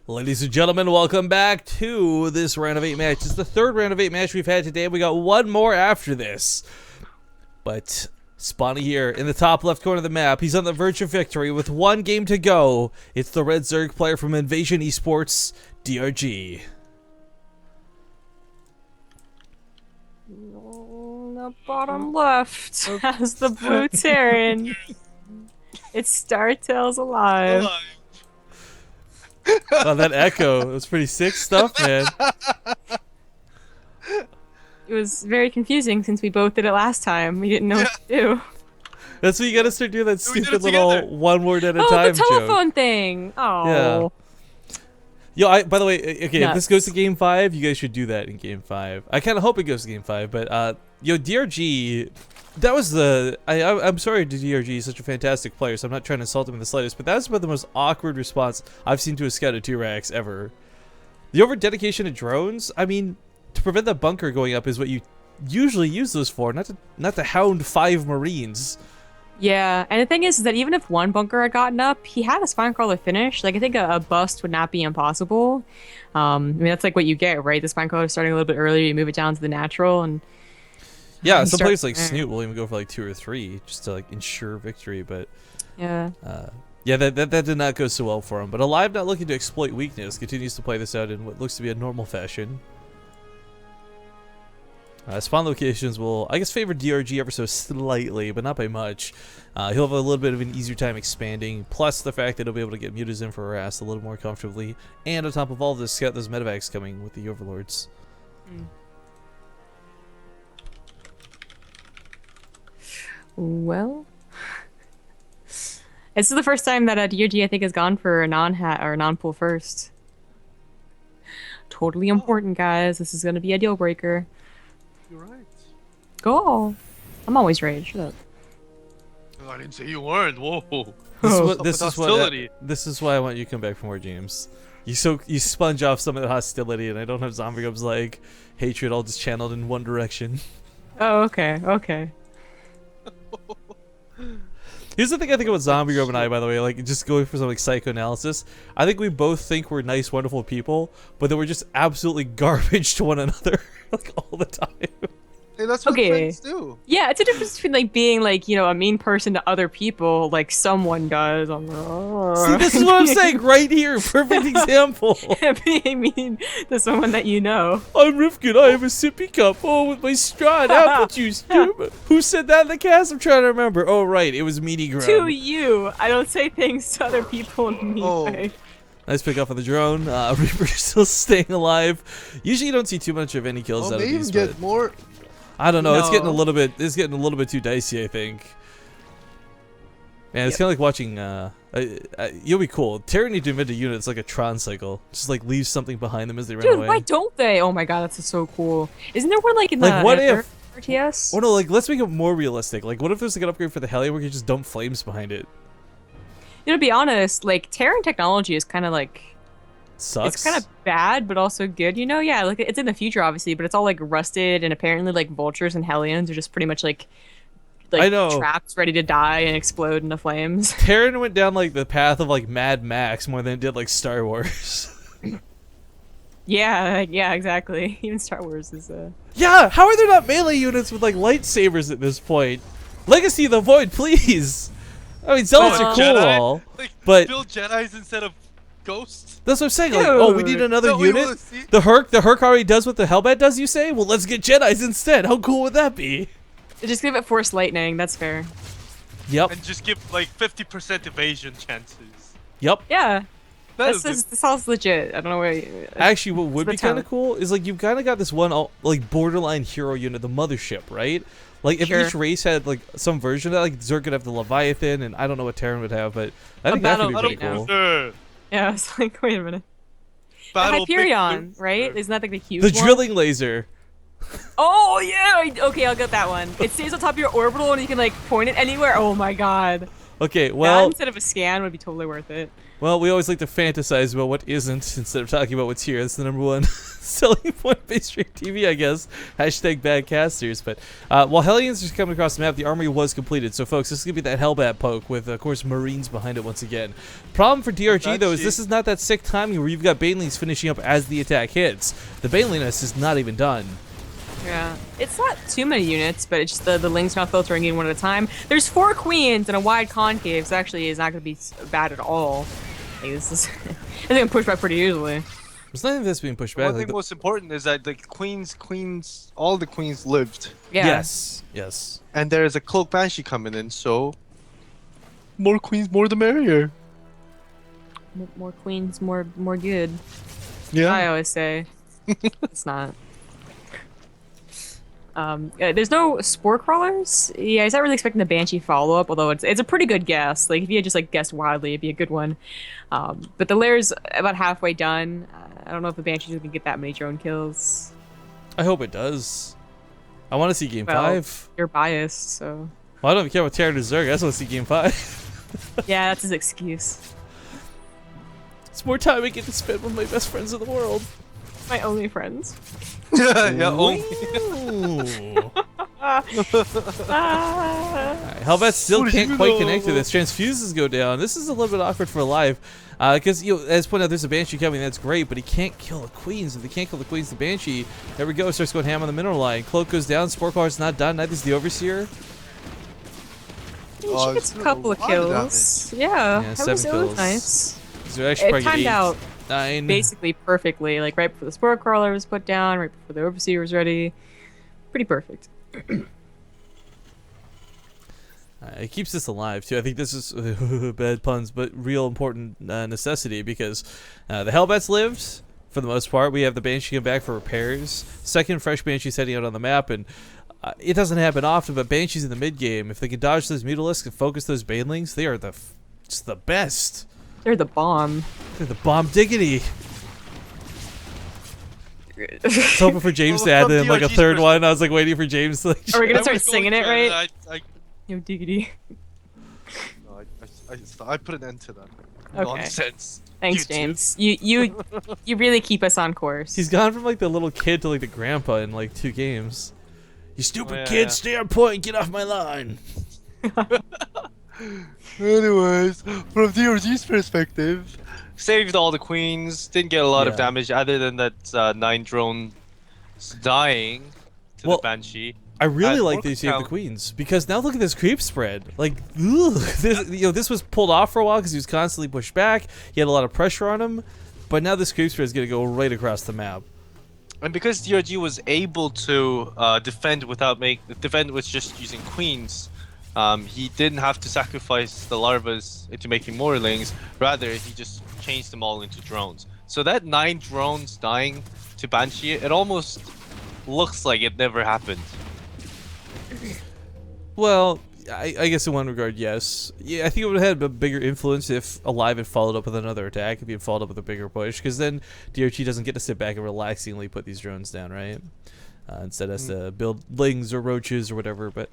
Ladies and gentlemen, welcome back to this round of 8 match. It's the third round of 8 match we've had today. We got one more after this. But Spawny here in the top left corner of the map. He's on the verge of victory with one game to go. It's the Red Zerg player from Invasion Esports, DRG. The bottom left has the blue Terran. It's StarTales alive. Oh, that echo. It was pretty sick stuff, man. It was very confusing since we both did it last time. We didn't know what to do. That's what you gotta start doing, that stupid little one word at a time the telephone joke. thing. Oh. Yeah. Yo, by the way, okay, Nuts. if this goes to Game 5, you guys should do that in Game 5. I kind of hope it goes to Game 5, but, yo, DRG, that was the... I'm sorry to DRG, he's such a fantastic player, so I'm not trying to insult him in the slightest, but that was about the most awkward response I've seen to a scout at 2-Rax ever. The over-dedication to drones, I mean, to prevent that bunker going up is what you usually use those for, not to hound 5 Marines. Yeah, and the thing is that even if one bunker had gotten up, he had a spine crawler finish. Like, I think a bust would not be impossible. I mean, that's like what you get, right? The spine crawler starting a little bit earlier, you move it down to the natural, and... Yeah, some players like Snoot will even go for like 2 or 3 just to like ensure victory, but... Yeah. Yeah, that did not go so well for him. But Alive, not looking to exploit weakness, continues to play this out in what looks to be a normal fashion. Spawn locations will, I guess, favor DRG ever so slightly, but not by much. He'll have a little bit of an easier time expanding, plus the fact that he'll be able to get mutas in for harass a little more comfortably. And on top of all this, scout those medevacs coming with the Overlords. Well... This is the first time that DRG, I think, has gone for a non-hat or non-pull first. Totally important, guys. This is going to be a deal breaker. You're right. Go! I'm always right. Shut up. Oh, I didn't say you weren't. Whoa. This is why I want you to come back for more games. You sponge off some of the hostility, and I don't have Zombie Gub's like hatred all just channeled in one direction. Oh, okay, okay. Here's the thing I think about Zombie Grub and I, by the way, like just going for some like psychoanalysis. I think we both think we're nice, wonderful people, but that we're just absolutely garbage to one another, like all the time. Hey, that's what friends do. Yeah, it's a difference between like being like, you know, a mean person to other people, like someone does. See, this is what I'm saying right here. Perfect example. Being mean to someone that you know. I'm Rifkin. I have a sippy cup. Oh, with my straw and apple juice. Who said that in the cast? I'm trying to remember. Oh, right. It was Meaty Grub. To you. I don't say things to other people in a mean way. Nice pick off of the drone. Reaper still staying alive. Usually you don't see too much of any kills out of these. They even get more. I don't know. No. It's getting a little bit too dicey, I think. Man, it's kind of like watching. You'll be cool. Terran need to invent a unit. It's like a Tron cycle. Just like leave something behind them as they run away. Dude, why don't they? Oh my god, that's so cool. Isn't there one like in like, the what if RTS? Oh no, like let's make it more realistic. Like, what if there's like an upgrade for the Hellion where you just dump flames behind it? You know, to be honest, like Terran technology is kind of like. Sucks. It's kind of bad, but also good, you know? Yeah, like it's in the future, obviously, but it's all like rusted, and apparently like vultures and hellions are just pretty much like I know. traps ready to die and explode into flames. Terran went down like the path of like Mad Max more than it did like Star Wars. yeah, exactly. Even Star Wars is Yeah, how are there not melee units with like lightsabers at this point? Legacy of the Void, please. I mean, zealots are cool and all, but build Jedis instead of ghosts. That's what I'm saying. Like, oh, we need another unit. The Herc already does what the Hellbat does. You say? Well, let's get Jedis instead. How cool would that be? Just give it Force Lightning. That's fair. Yep. And just give like 50% evasion chances. Yep. Yeah. This sounds legit. I don't know where. Actually, what would be kind of cool is like you've kind of got this one like borderline hero unit, the Mothership, right? Like if each race had like some version of that, like Zerg could have the Leviathan, and I don't know what Terran would have, but I think that could be pretty cool. Yeah, I was like, wait a minute. Hyperion, right? Isn't that like the huge The one? drilling laser. Oh, yeah! Okay, I'll get that one. It stays on top of your orbital and you can like point it anywhere. Oh my god. Okay, That well, instead of a scan would be totally worth it. well, we always like to fantasize about what isn't instead of talking about what's here. That's the #1 selling point of mainstream TV, I guess. Hashtag bad casters. But while Hellions are coming across the map, the armory was completed. So, folks, this is going to be that Hellbat poke with, of course, Marines behind it once again. Problem for DRG, though, is this is not that sick timing where you've got Banelings finishing up as the attack hits. The Baneliness is not even done. Yeah, it's not too many units, but it's just the lings not filtering in one at a time. There's 4 queens and a wide concave, so actually it's not going to be bad at all. Like, this is, I think I'm pushed back pretty easily. There's nothing that's being pushed back. One thing most important is that the queens, all the queens lived. Yeah. Yes, yes. And there's a cloak banshee coming in, so more queens, more the merrier. More queens, more good. Yeah. I always say. It's not. There's no spore crawlers. Yeah, he's not really expecting the banshee follow up, although it's a pretty good guess. Like if you had just like guessed wildly, it'd be a good one. But the lair's about halfway done. I don't know if the banshee's gonna get that many drone kills. I hope it does. I want to see Game Well, 5. You're biased, so. Well, I don't care about Terran to Zerg. I just want to see Game 5. Yeah, that's his excuse. It's more time I get to spend with my best friends in the world. My only friends. Yeah. Ooh. Ah. Hellbat still What do can't you quite know? connect to this. Transfuses go down. This is a little bit awkward for Alive. Because, as pointed out, there's a Banshee coming. That's great, but he can't kill the Queens. If he can't kill the Queens, the Banshee, there we go. Starts going ham on the mineral line. Cloak goes down. Spore Collar's not done. Neither is the Overseer. She Oh, gets it's a doing couple a of lot of kills. Yeah, Yeah, that 7 was kills. nice. So actually It probably timed 8, out 9. basically perfectly. Like right before the spore crawler was put down, right before the overseer was ready. Pretty perfect. It keeps this alive too. I think this is bad puns, but real important necessity because the Hellbats lived for the most part. We have the Banshee come back for repairs. Second fresh Banshee setting out on the map, and it doesn't happen often. But Banshees in the mid game, if they can dodge those Mutalisks and focus those Banelings, they are just the best. They're the bomb. They're the bomb diggity. I was hoping for James to add From in like a DRG's third one. I was like waiting for James to like. Are we gonna I start was going singing it to, right? I, Yo, diggity. no, I put an end to that. Okay. Nonsense. Thanks, YouTube. James. You really keep us on course. He's gone from like the little kid to like the grandpa in like 2 games. You stupid Oh, yeah, kid, yeah. stay on point and get off my line. Anyways, from DRG's perspective, saved all the queens, didn't get a lot of Yeah. damage other than that 9 drones dying to Well, the Banshee. I really And like more they saved the count. queens because now look at this creep spread. Like, ugh, this was pulled off for a while because he was constantly pushed back. He had a lot of pressure on him, but now this creep spread is gonna go right across the map. And because DRG was able to defend with just using queens, he didn't have to sacrifice the larvas into making more lings. Rather, he just changed them all into drones. So that 9 drones dying to Banshee, it almost looks like it never happened. Well, I guess in one regard, yes. Yeah, I think it would have had a bigger influence if Alive had followed up with another attack, if he had followed up with a bigger push, because then DRG doesn't get to sit back and relaxingly put these drones down, right? Instead has to build lings or roaches or whatever. But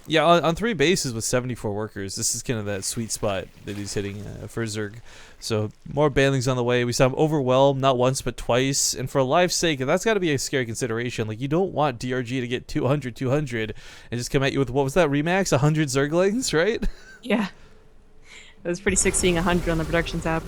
yeah, on 3 bases with 74 workers, this is kind of that sweet spot that he's hitting for Zerg. So more banlings on the way. We saw him overwhelmed not once but twice. And for Alive's sake, that's got to be a scary consideration. Like, you don't want DRG to get 200 and just come at you with, what was that, Remax? 100 Zerglings, right? Yeah. It was pretty sick seeing 100 on the production tab.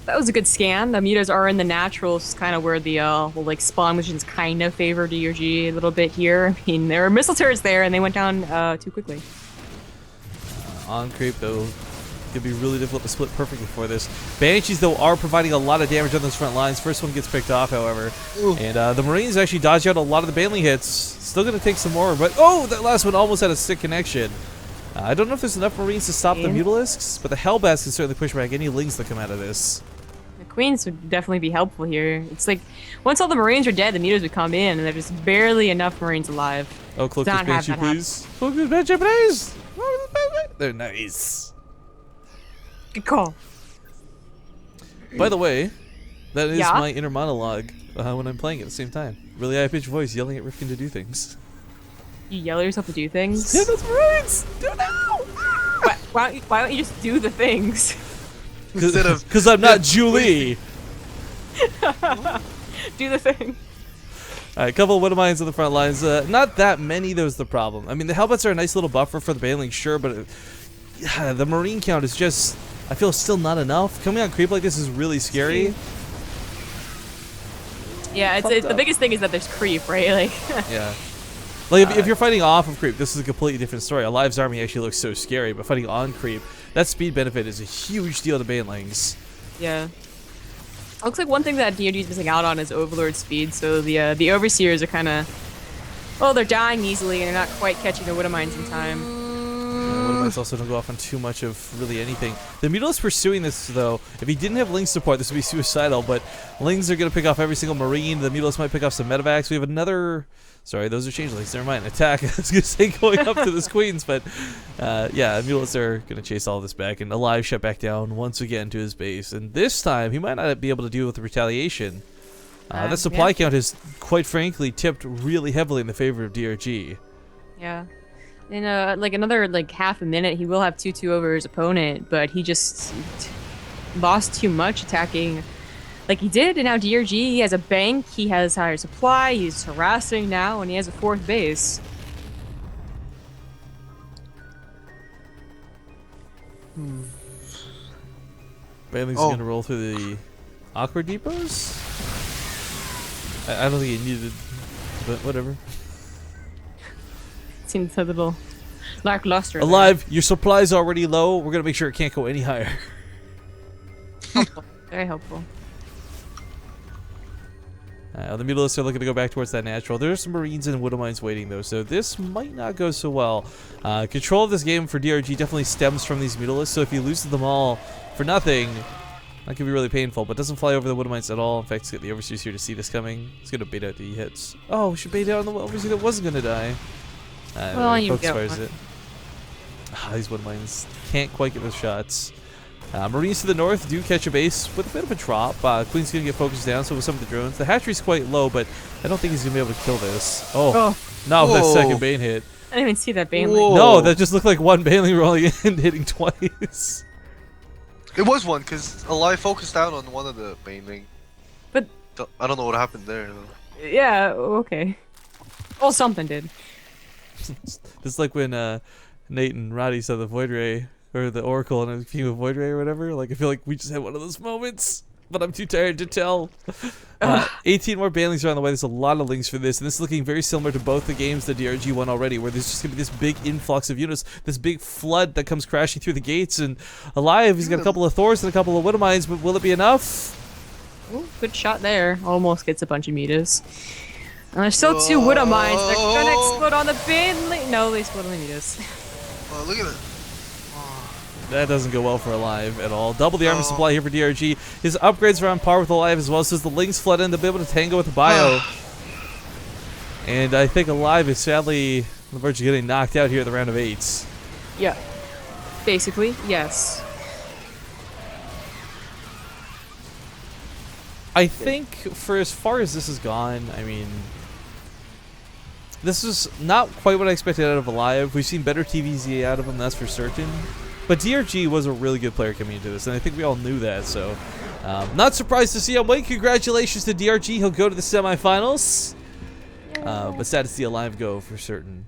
That was a good scan. The mutas are in the naturals, kind of where the like spawn missions kind of favor DRG a little bit here. I mean, there were missile turrets there, and they went down too quickly. On creep, though, could be really difficult to split perfectly for this. Banshees, though, are providing a lot of damage on those front lines. First one gets picked off, however. Ooh. And the Marines actually dodge out a lot of the Banley hits. Still going to take some more, but oh, that last one almost had a sick connection. I don't know if there's enough Marines to stop the Mutalisks, but the Hellbats can certainly push back any lings that come out of this. The queens would definitely be helpful here. It's like, once all the Marines are dead, the mutas would come in, and there's just barely enough Marines alive. Oh, cloak Don't this have Banshee, that happen. please. Cloak this Banshee, please. They're nice. Good call. By the way, that is Yeah? my inner monologue when I'm playing at the same time. Really high-pitched voice yelling at Rifkin to do things. You yell at yourself to do things. Yeah, those Marines! Do now! Why don't you just do the things? Instead of Because I'm not Julie. Do the thing. All right, a couple of Widow Mines on the front lines. Not that many, though, is the problem. I mean, the Hellbats are a nice little buffer for the Baneling, sure, but the Marine count is just, I feel, still not enough. Coming on creep like this is really scary. Yeah, it's the biggest thing is that there's creep, right? Like. Yeah. Like, if you're fighting off of creep, this is a completely different story. Alive's army actually looks so scary, but fighting on creep, that speed benefit is a huge deal to Banelings. Yeah. Looks like one thing that DRG is missing out on is Overlord speed, so the Overseers are kind of, well, they're dying easily and they're not quite catching the Widow Mines in time. Widow Mines also don't go off on too much of really anything. The Mutalisk pursuing this, though, if he didn't have Ling support, this would be suicidal, but Lings are going to pick off every single Marine. The Mutalisk might pick off some medevacs. We have another... Sorry, those are changelings. Never mind. Attack. I was going to say going up to this Queens, but yeah, Mutalisk are going to chase all this back. And Alive shut back down once again to his base. And this time, he might not be able to deal with the retaliation. That supply count has, quite frankly, tipped really heavily in the favor of DRG. Yeah. In like another like half a minute, he will have 2-2 over his opponent, but he just lost too much attacking like he did, and now DRG, he has a bank, he has higher supply, he's harassing now, and he has a 4th base. Baneling's gonna roll through the awkward depots? I don't think he needed, but whatever. Seems a little lackluster. Alive, your supply's already low, we're gonna make sure it can't go any higher. Helpful. Very helpful. The Mutalists are looking to go back towards that natural. There's some Marines and Widow Mines waiting, though, so this might not go so well. Control of this game for DRG definitely stems from these Mutalists, so if he loses them all for nothing, that could be really painful, but doesn't fly over the Widow Mines at all. In fact, let's get the Overseers here to see this coming. He's going to bait out the hits. Oh, we should bait out on the Overseer that wasn't going to die. Well, you focus get fires one. it. These Widow Mines can't quite get those shots. Marines to the north do catch a base with a bit of a drop. Queen's going to get focused down, so with some of the drones. The hatchery's quite low, but I don't think he's going to be able to kill this. Oh. Not with that second Bane hit. I didn't even see that Baneling. No, that just looked like one Baneling rolling in and hitting twice. It was one, because Alive focused out on one of the Baneling. But... I don't know what happened there, though. Yeah, okay. Well, something did. It's like when Nate and Roddy saw the Void Ray, or the Oracle, and it became a Void Ray or whatever. Like, I feel like we just had one of those moments, but I'm too tired to tell. 18 more Banelings are on the way. There's a lot of links for this, and this is looking very similar to both the games that DRG won already, where there's just going to be this big influx of units, this big flood that comes crashing through the gates, and Alive, he's got a couple of Thors and a couple of Widow Mines, but will it be enough? Ooh, good shot there. Almost gets a bunch of Mutas. And there's still 2 Widow Mines. They're gonna explode on the Baneling. No, they explode on the Mutas. Oh, look at it. That doesn't go well for Alive at all. Double the armor supply here for DRG. His upgrades are on par with Alive as well, so as the Lings flood in, they'll be able to tango with the bio. And I think Alive is sadly on the verge of getting knocked out here at the round of 8s. Yeah. Basically, yes. I think for as far as this has gone, I mean, this is not quite what I expected out of Alive. We've seen better TVZ out of him, that's for certain. But DRG was a really good player coming into this, and I think we all knew that, so not surprised to see him win. Congratulations to DRG. He'll go to the semifinals. But sad to see Alive go for certain.